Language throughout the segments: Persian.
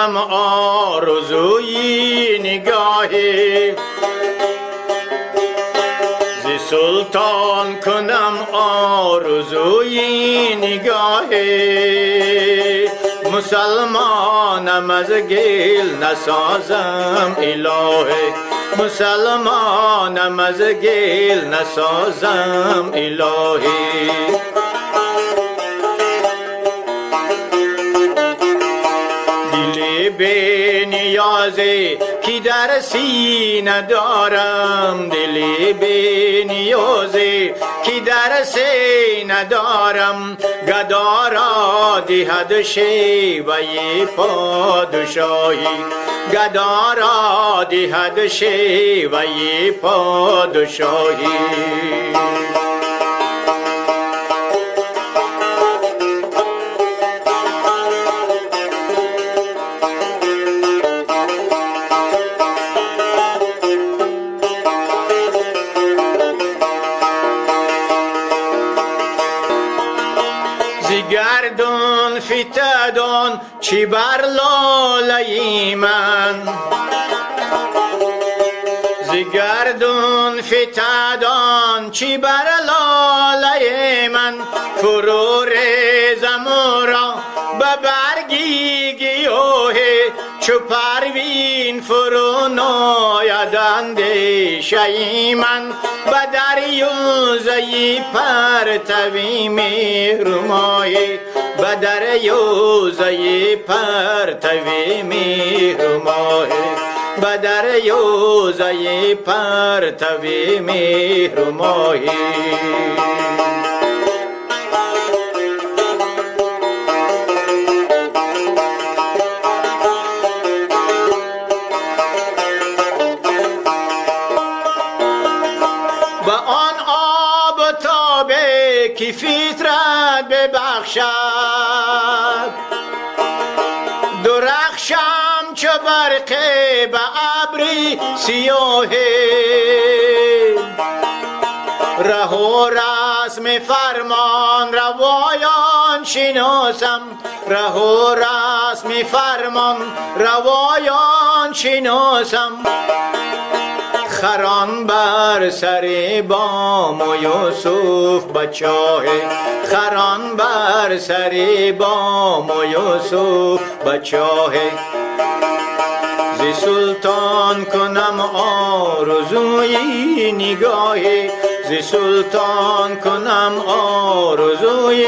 کنم آرزوی نگاهی، ز سلطان کنم آرزوی نگاهی. مسلمانم از گل نسازم الهی، مسلمانم از گل نسازم الهی. دل بی نیازی که در سینه دارم، دل بی نیازی که در سینه دارم، گدا را دهد شیوه پادشاهی، گدا را دهد شیوه پادشاهی. گردون فتادون چی بر لاله من، زگردون فتادون چی بر لاله من، فرو ریزم را به برگی گیاهی، چو پروین فرو ناید اندیشه من، به دریوزه پرتوی مهرمایی، به دریوزه پرتوی مهرمایی، به دریوزه پرتوی مهرمایی. به آن آب و تابه که فطرت ببخشد، درخشم چو برق به ابری سیاهی، ره و رسم فرمان روایان شناسم، ره و رسم فرمان روایان شناسم. خران بر سر بام و یوسف بچاه، خران بر سر بام و یوسف بچاه. ز سلطان کنم آرزوی نگاهی، ز سلطان کنم آرزوی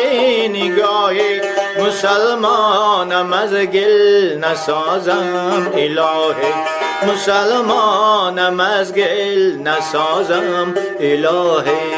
نگاهی. مسلمانم از گل نسازم الهی، مسلمانم از گل نسازم الهی.